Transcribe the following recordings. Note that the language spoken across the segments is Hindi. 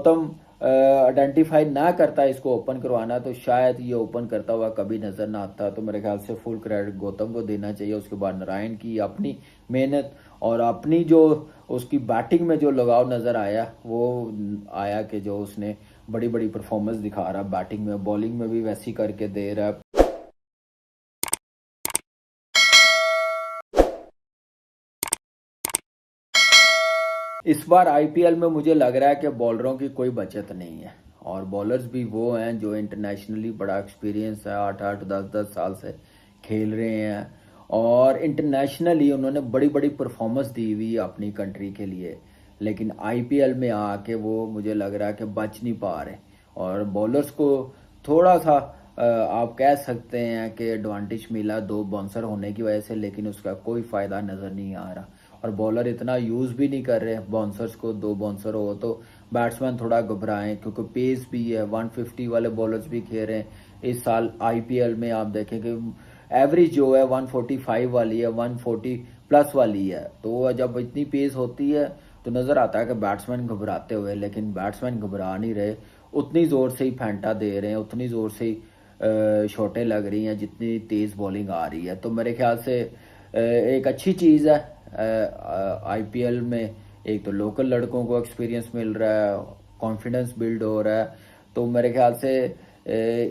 गौतम आइडेंटिफाई ना करता इसको ओपन करवाना तो शायद ये ओपन करता हुआ कभी नजर ना आता। तो मेरे ख्याल से फुल क्रेडिट गौतम को देना चाहिए। उसके बाद नारायण की अपनी मेहनत और अपनी जो उसकी बैटिंग में जो लगाव नजर आया वो आया कि जो उसने बड़ी बड़ी परफॉर्मेंस दिखा रहा, बैटिंग में बॉलिंग में भी वैसी करके दे रहा। इस बार आईपीएल में मुझे लग रहा है कि बॉलरों की कोई बचत नहीं है और बॉलर्स भी वो हैं जो इंटरनेशनली बड़ा एक्सपीरियंस है, 8-8 10-10 साल से खेल रहे हैं और इंटरनेशनली उन्होंने बड़ी बड़ी परफॉर्मेंस दी हुई है अपनी कंट्री के लिए। लेकिन आईपीएल में आके वो मुझे लग रहा है कि बच नहीं पा रहे और बॉलर्स को थोड़ा सा आप कह सकते हैं कि एडवांटेज मिला दो बाउंसर होने की वजह से, लेकिन उसका कोई फ़ायदा नज़र नहीं आ रहा और बॉलर इतना यूज़ भी नहीं कर रहे बाउंसर्स को। दो बाउंसर हो तो बैट्समैन थोड़ा घबराएं क्योंकि पेस भी है, 150 वाले बॉलर्स भी खेल रहे हैं इस साल आईपीएल में। आप देखें कि एवरेज जो है 145 वाली है, 140 प्लस वाली है। तो जब इतनी पेस होती है तो नज़र आता है कि बैट्समैन घबराते हुए, लेकिन बैट्समैन घबरा नहीं रहे, उतनी ज़ोर से ही फेंटा दे रहे हैं, उतनी ज़ोर से ही शॉटें लग रही हैं जितनी तेज़ बॉलिंग आ रही है। तो मेरे ख्याल से एक अच्छी चीज़ है आईपीएल में। एक तो लोकल लड़कों को एक्सपीरियंस मिल रहा है, कॉन्फिडेंस बिल्ड हो रहा है। तो मेरे ख्याल से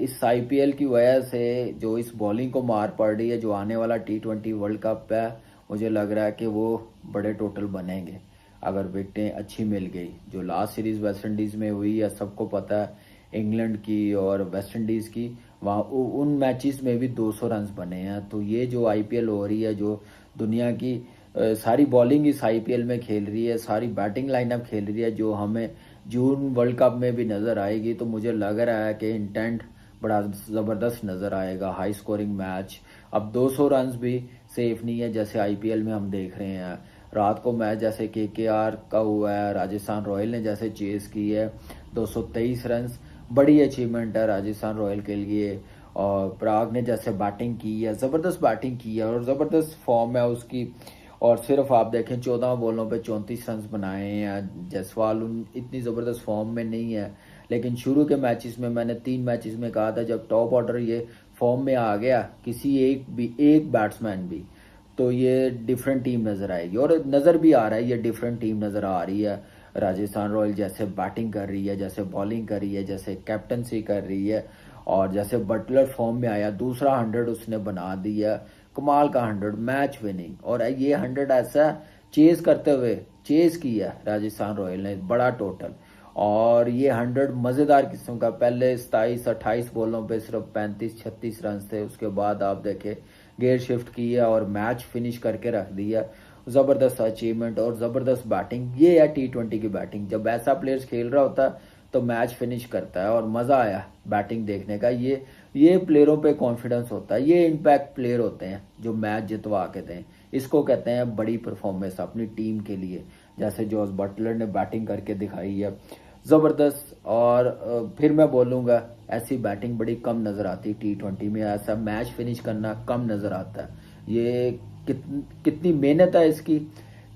इस आईपीएल की वजह से जो इस बॉलिंग को मार पड़ रही है, जो आने वाला T20 वर्ल्ड कप है, मुझे लग रहा है कि वो बड़े टोटल बनेंगे अगर विकेटें अच्छी मिल गई। जो लास्ट सीरीज वेस्ट इंडीज़ में हुई है सबको पता है, इंग्लैंड की और वेस्ट इंडीज़ की, वहाँ उन मैचेस में भी 200 रन बने हैं। तो ये जो आईपीएल हो रही है, जो दुनिया की सारी बॉलिंग इस आईपीएल में खेल रही है, सारी बैटिंग लाइनअप खेल रही है, जो हमें जून वर्ल्ड कप में भी नज़र आएगी। तो मुझे लग रहा है कि इंटेंट बड़ा ज़बरदस्त नज़र आएगा, हाई स्कोरिंग मैच। अब 200 रन भी सेफ नहीं है जैसे आईपीएल में हम देख रहे हैं। रात को मैच जैसे केकेआर का हुआ है, राजस्थान रॉयल ने जैसे चेस की है 223 रन, बड़ी अचीवमेंट है राजस्थान रॉयल के लिए। और पराग ने जैसे बैटिंग की है, ज़बरदस्त बैटिंग की है और ज़बरदस्त फॉर्म है उसकी। और सिर्फ आप देखें 14 बॉलों पे 34 रन बनाए हैं। जायसवाल इतनी ज़बरदस्त फॉर्म में नहीं है, लेकिन शुरू के मैचेस में मैंने 3 मैचेस में कहा था जब टॉप ऑर्डर ये फॉर्म में आ गया किसी एक बैट्समैन भी, तो ये डिफरेंट टीम नज़र आएगी और नज़र भी आ रहा है ये डिफरेंट टीम नज़र आ रही है। राजस्थान रॉयल जैसे बैटिंग कर रही है, जैसे बॉलिंग कर रही है, जैसे कैप्टनसी कर रही है और जैसे बटलर फॉर्म में आया, दूसरा 100 उसने बना दिया, कमाल का 100 मैच विनिंग। और ये 100 ऐसा चेज करते हुए चेज किया राजस्थान रॉयल ने बड़ा टोटल। और ये 100 मज़ेदार किस्म का, पहले 27-28 बॉलों पे सिर्फ 35-36 रन थे, उसके बाद आप देखे गेयर शिफ्ट किया और मैच फिनिश करके रख दिया। ज़बरदस्त अचीवमेंट और ज़बरदस्त बैटिंग, ये है T20 की बैटिंग। जब ऐसा प्लेयर्स खेल रहा होता है तो मैच फिनिश करता है और मज़ा आया बैटिंग देखने का। ये प्लेयरों पे कॉन्फिडेंस होता है, ये इम्पैक्ट प्लेयर होते हैं जो मैच जितवा के दें। इसको कहते हैं बड़ी परफॉर्मेंस अपनी टीम के लिए, जैसे जॉस बटलर ने बैटिंग करके दिखाई है ज़बरदस्त। और फिर मैं बोलूँगा ऐसी बैटिंग बड़ी कम नज़र आती T20 में, ऐसा मैच फिनिश करना कम नज़र आता है। ये कितनी मेहनत है इसकी,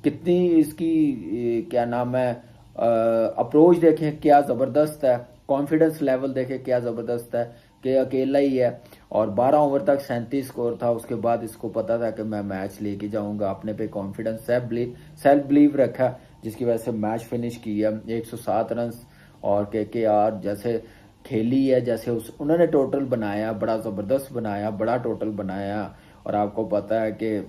कितनी इसकी क्या नाम है, अप्रोच देखें क्या ज़बरदस्त है, कॉन्फिडेंस लेवल देखें क्या ज़बरदस्त है कि अकेला ही है और 12 ओवर तक 37 स्कोर था। उसके बाद इसको पता था कि मैं मैच लेके जाऊंगा, अपने पे कॉन्फिडेंस सेल्फ बिलीव रखा, जिसकी वजह से मैच फिनिश किया 107 रन। और केकेआर जैसे खेली है, जैसे उन्होंने टोटल बनाया, बड़ा ज़बरदस्त बनाया, बड़ा टोटल बनाया। और आपको पता है कि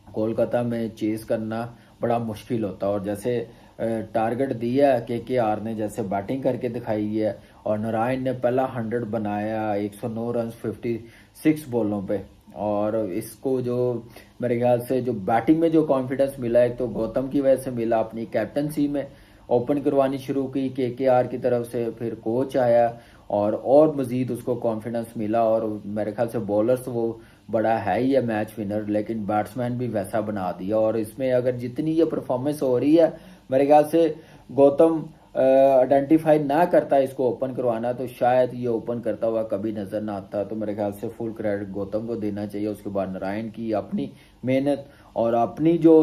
कोलकाता में चेस करना बड़ा मुश्किल होता है और जैसे टारगेट दिया केकेआर ने, जैसे बैटिंग करके दिखाई है। और नारायण ने पहला 100 बनाया, 109 रन 56 बॉलों पे। और इसको जो मेरे ख्याल से जो बैटिंग में जो कॉन्फिडेंस मिला है तो गौतम की वजह से मिला, अपनी कैप्टनसी में ओपन करवानी शुरू की केकेआर की तरफ से, फिर कोच आया और मज़ीद उसको कॉन्फिडेंस मिला। और मेरे ख्याल से बॉलर्स वो बड़ा है ही है मैच विनर, लेकिन बैट्समैन भी वैसा बना दिया। और इसमें अगर जितनी ये परफॉर्मेंस हो रही है, मेरे ख्याल से गौतम आइडेंटिफाई ना करता इसको ओपन करवाना तो शायद ये ओपन करता हुआ कभी नज़र ना आता। तो मेरे ख्याल से फुल क्रेडिट गौतम को देना चाहिए। उसके बाद नारायण की अपनी मेहनत और अपनी जो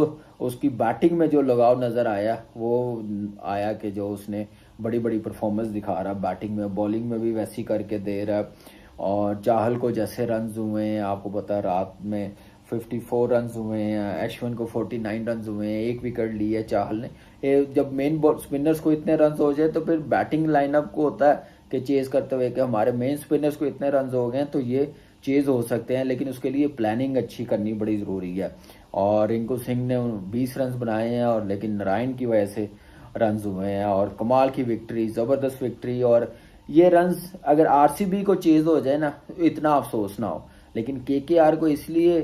उसकी बैटिंग में जो लगाव नज़र आया वो आया कि जो उसने बड़ी बड़ी परफॉर्मेंस दिखा रहा है बैटिंग में, बॉलिंग में भी वैसी करके दे रहा है। और चाहल को जैसे रन हुए हैं, आपको पता है रात में 54 रन हुए हैं, अश्विन को 49 रन हुए हैं, एक विकेट ली है चाहल ने। जब मेन स्पिनर्स को इतने रन हो जाए तो फिर बैटिंग लाइनअप को होता है कि चेज करते हुए कि हमारे मेन स्पिनर्स को इतने रन हो गए हैं तो ये चेज हो सकते हैं, लेकिन उसके लिए प्लानिंग अच्छी करनी बड़ी ज़रूरी है। और रिंकू सिंह ने 20 रन बनाए हैं, और लेकिन नारायण की वजह से रन हुए हैं, और कमाल की विक्ट्री, ज़बरदस्त विक्ट्री। और ये रन्स अगर आरसीबी को चेज हो जाए ना तो इतना अफसोस ना हो, लेकिन केकेआर को इसलिए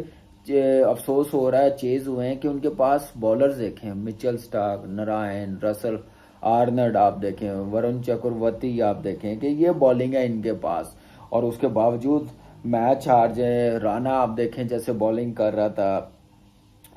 अफसोस हो रहा है, चेज हुए हैं कि उनके पास बॉलर्स देखें, Mitchell Starc, Narayan, Russell, Arnold आप देखें, वरुण चक्रवर्ती आप देखें कि ये बॉलिंग है इनके पास, और उसके बावजूद मैच हार जाए। राणा आप देखें जैसे बॉलिंग कर रहा था,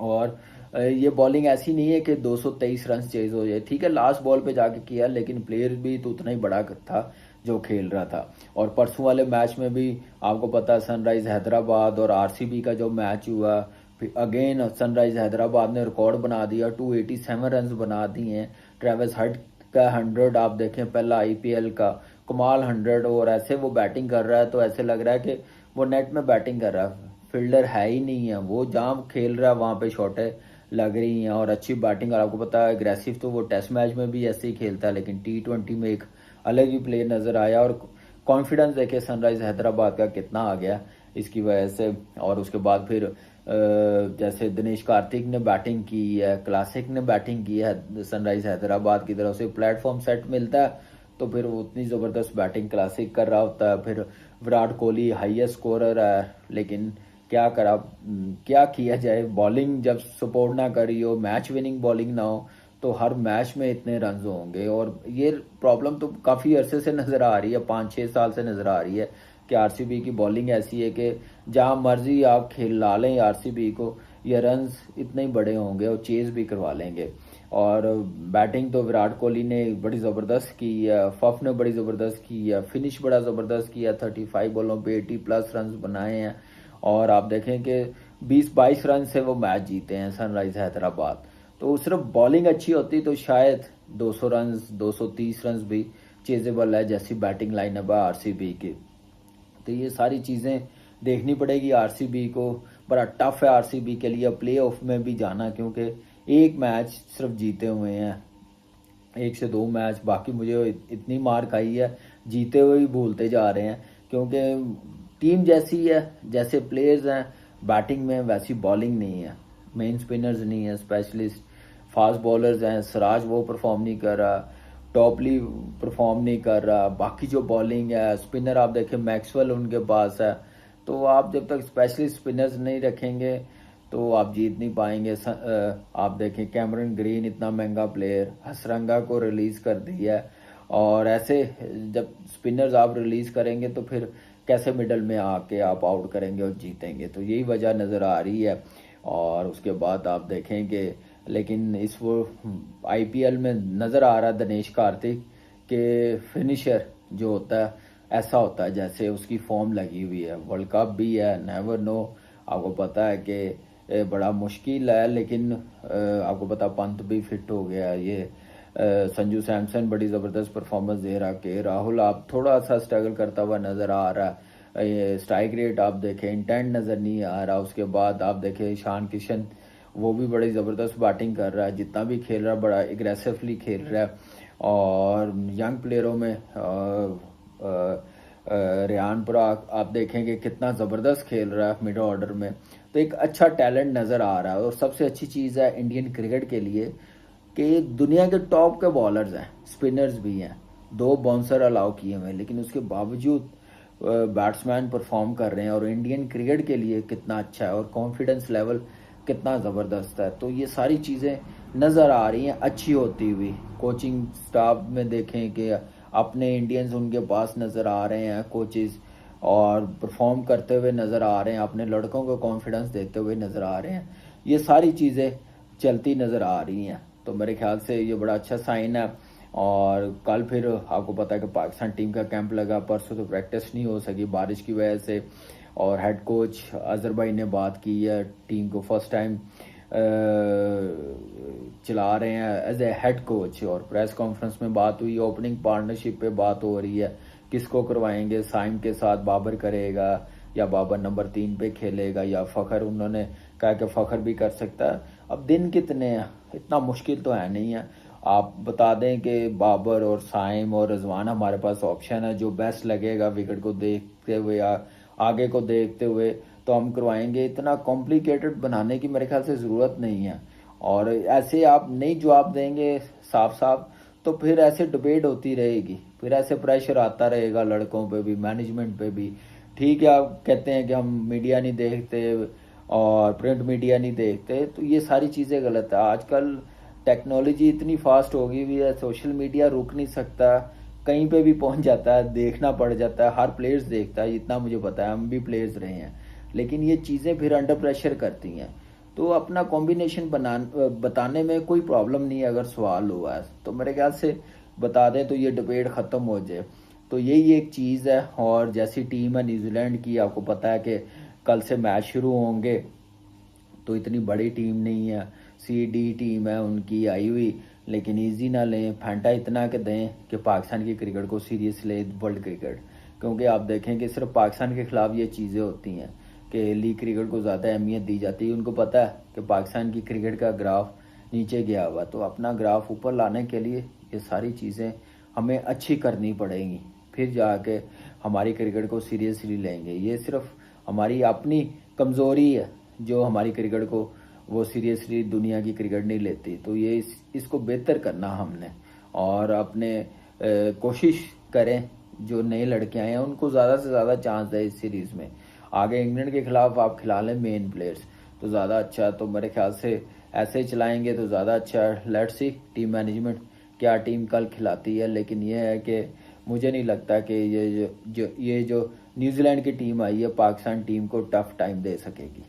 और ये बॉलिंग ऐसी नहीं है कि 223 रन चेज हो जाए, ठीक है लास्ट बॉल पे जाके किया, लेकिन प्लेयर भी तो उतना ही बड़ा था जो खेल रहा था। और परसों वाले मैच में भी आपको पता है सनराइज हैदराबाद और आरसीबी का जो मैच हुआ, फिर अगेन सनराइज हैदराबाद ने रिकॉर्ड बना दिया, 287 रन बना दिए हैं। ट्रेविस हेड का 100 आप देखें, पहला आईपीएल का कमाल 100, और ऐसे वो बैटिंग कर रहा है तो ऐसे लग रहा है कि वो नेट में बैटिंग कर रहा है, फील्डर है ही नहीं है, वो जहाँ खेल रहा है वहाँ पे शॉटें लग रही हैं और अच्छी बैटिंग। और आपको पता है एग्रेसिव तो वो टेस्ट मैच में भी ऐसे ही खेलता है, लेकिन T20 में एक अलग ही प्लेयर नज़र आया। और कॉन्फिडेंस देखे सनराइज हैदराबाद का कितना आ गया इसकी वजह से। और उसके बाद फिर जैसे दिनेश कार्तिक ने बैटिंग की है, क्लासिक ने बैटिंग की है सनराइज हैदराबाद की तरफ से, प्लेटफॉर्म सेट मिलता है तो फिर वो उतनी ज़बरदस्त बैटिंग क्लासिक कर रहा होता है। फिर विराट कोहली हाईएस्ट स्कोरर है, लेकिन क्या किया जाए, बॉलिंग जब सपोर्ट ना करी हो, मैच विनिंग बॉलिंग ना हो, तो हर मैच में इतने रन होंगे। और ये प्रॉब्लम तो काफ़ी अरसे से नज़र आ रही है, 5-6 साल से नज़र आ रही है कि आरसीबी की बॉलिंग ऐसी है कि जहां मर्जी आप खेल ला लें आरसीबी को, ये रन्स इतने ही बड़े होंगे और चेज भी करवा लेंगे। और बैटिंग तो विराट कोहली ने बड़ी ज़बरदस्त की है, फफ ने बड़ी ज़बरदस्त की है, फिनिश बड़ा ज़बरदस्त किया, 35 बॉलों पे 80+ रन बनाए हैं। और आप देखें कि 20-22 रन से वो मैच जीते हैं सनराइज हैदराबाद। तो सिर्फ बॉलिंग अच्छी होती तो शायद 200 रन 230 रन भी चेजेबल है, जैसी बैटिंग लाइनअप है आरसीबी की। तो ये सारी चीज़ें देखनी पड़ेगी आरसीबी को। बड़ा टफ है आरसीबी के लिए प्ले ऑफ में भी जाना, क्योंकि एक मैच सिर्फ जीते हुए हैं, 1 से 2 मैच, बाकी मुझे इतनी मार खाई है जीते हुए ही भूलते जा रहे हैं। क्योंकि टीम जैसी है, जैसे प्लेयर्स हैं बैटिंग में, वैसी बॉलिंग नहीं है, मेन स्पिनर्स नहीं है, स्पेशलिस्ट फास्ट बॉलर्स हैं, सिराज वो परफॉर्म नहीं कर रहा, टॉपली परफॉर्म नहीं कर रहा, बाकी जो बॉलिंग है स्पिनर आप देखें मैक्सवेल उनके पास है। तो आप जब तक स्पेशलिस्ट स्पिनर्स नहीं रखेंगे तो आप जीत नहीं पाएंगे। आप देखें कैमरन ग्रीन इतना महंगा प्लेयर, हसरंगा को रिलीज कर दिया है, और ऐसे जब स्पिनर्स आप रिलीज करेंगे तो फिर कैसे मिडल में आके आप आउट करेंगे और जीतेंगे, तो यही वजह नज़र आ रही है। और उसके बाद आप देखेंगे, लेकिन इस वो आईपीएल में नज़र आ रहा है दिनेश कार्तिक के फिनिशर जो होता है ऐसा होता है जैसे उसकी फॉर्म लगी हुई है, वर्ल्ड कप भी है, नेवर नो। आपको पता है कि बड़ा मुश्किल है, लेकिन आपको पता पंत भी फिट हो गया, ये संजू सैमसन बड़ी ज़बरदस्त परफॉर्मेंस दे रहा, के राहुल आप थोड़ा सा स्ट्रगल करता हुआ नज़र आ रहा है, ये स्ट्राइक रेट आप देखें, इंटेंट नज़र नहीं आ रहा। उसके बाद आप देखें ईशान किशन, वो भी बड़ी ज़बरदस्त बैटिंग कर रहा है, जितना भी खेल रहा है बड़ा एग्रेसिवली खेल रहा है। और यंग प्लेयरों में रेहान पराग आप देखेंगे कितना ज़बरदस्त खेल रहा है मिड ऑर्डर में, तो एक अच्छा टैलेंट नज़र आ रहा है। और सबसे अच्छी चीज़ है इंडियन क्रिकेट के लिए कि दुनिया के टॉप के बॉलर्स हैं, स्पिनर्स भी हैं, 2 बाउंसर अलाउ किए हुए हैं, लेकिन उसके बावजूद बैट्समैन परफॉर्म कर रहे हैं। और इंडियन क्रिकेट के लिए कितना अच्छा है, और कॉन्फिडेंस लेवल कितना ज़बरदस्त है। तो ये सारी चीज़ें नज़र आ रही हैं अच्छी होती हुई। कोचिंग स्टाफ में देखें कि अपने इंडियंस उनके पास नज़र आ रहे हैं कोचेस, और परफॉर्म करते हुए नज़र आ रहे हैं, अपने लड़कों को कॉन्फिडेंस देते हुए नज़र आ रहे हैं। ये सारी चीज़ें चलती नज़र आ रही हैं, तो मेरे ख्याल से ये बड़ा अच्छा साइन है। और कल फिर आपको पता है कि पाकिस्तान टीम का कैंप लगा, परसों तो प्रैक्टिस नहीं हो सकी बारिश की वजह से। और हेड कोच अजहर भाई ने बात की है टीम को फर्स्ट टाइम चला रहे हैं एज ए हेड कोच। और प्रेस कॉन्फ्रेंस में बात हुई, ओपनिंग पार्टनरशिप पे बात हो रही है, किसको करवाएंगे, साइम के साथ बाबर करेगा या बाबर नंबर 3 पे खेलेगा या फ़खर, उन्होंने कहा कि फ़खर भी कर सकता है। अब दिन कितने हैं, इतना मुश्किल तो है नहीं है। आप बता दें कि बाबर और साइम और रिजवान हमारे पास ऑप्शन है, जो बेस्ट लगेगा विकेट को देखते हुए या आगे को देखते हुए तो हम करवाएंगे। इतना कॉम्प्लिकेटेड बनाने की मेरे ख्याल से ज़रूरत नहीं है। और ऐसे आप नहीं जवाब देंगे साफ साफ तो फिर ऐसे डिबेट होती रहेगी, फिर ऐसे प्रेशर आता रहेगा लड़कों पे भी, मैनेजमेंट पे भी। ठीक है, आप कहते हैं कि हम मीडिया नहीं देखते और प्रिंट मीडिया नहीं देखते, तो ये सारी चीज़ें गलत है। आजकल टेक्नोलॉजी इतनी फास्ट हो गई हुई है, सोशल मीडिया रुक नहीं सकता, कहीं पे भी पहुंच जाता है, देखना पड़ जाता है, हर प्लेयर्स देखता है, इतना मुझे पता है, हम भी प्लेयर्स रहे हैं। लेकिन ये चीज़ें फिर अंडर प्रेशर करती हैं, तो अपना कॉम्बिनेशन बताने में कोई प्रॉब्लम नहीं है। अगर सवाल हुआ है तो मेरे ख्याल से बता दें तो ये डिबेट ख़त्म हो जाए। तो यही एक चीज़ है। और जैसी टीम है न्यूजीलैंड की, आपको पता है कि कल से मैच शुरू होंगे, तो इतनी बड़ी टीम नहीं है, CD टीम है उनकी आई हुई, लेकिन इजी ना लें, फैंटा इतना कि दें कि पाकिस्तान की क्रिकेट को सीरियस ले वर्ल्ड क्रिकेट। क्योंकि आप देखें कि सिर्फ पाकिस्तान के खिलाफ ये चीज़ें होती हैं कि लीग क्रिकेट को ज़्यादा अहमियत दी जाती है। उनको पता है कि पाकिस्तान की क्रिकेट का ग्राफ नीचे गया हुआ, तो अपना ग्राफ ऊपर लाने के लिए ये सारी चीज़ें हमें अच्छी करनी पड़ेंगी, फिर जाके हमारी क्रिकेट को सीरियसली लेंगे। ये सिर्फ हमारी अपनी कमज़ोरी है जो हमारी क्रिकेट को वो सीरियसली दुनिया की क्रिकेट नहीं लेती। तो ये इसको बेहतर करना हमने, और अपने कोशिश करें जो नए लड़के आए हैं उनको ज़्यादा से ज़्यादा चांस दें इस सीरीज़ में। आगे इंग्लैंड के खिलाफ आप खिला लें मेन प्लेयर्स तो ज़्यादा अच्छा। तो मेरे ख्याल से ऐसे ही चलाएंगे तो ज़्यादा अच्छा। लेट्स सी टीम मैनेजमेंट क्या टीम कल खिलाती है। लेकिन ये है कि मुझे नहीं लगता कि ये जो न्यूजीलैंड की टीम आई है पाकिस्तान टीम को टफ टाइम दे सकेगी।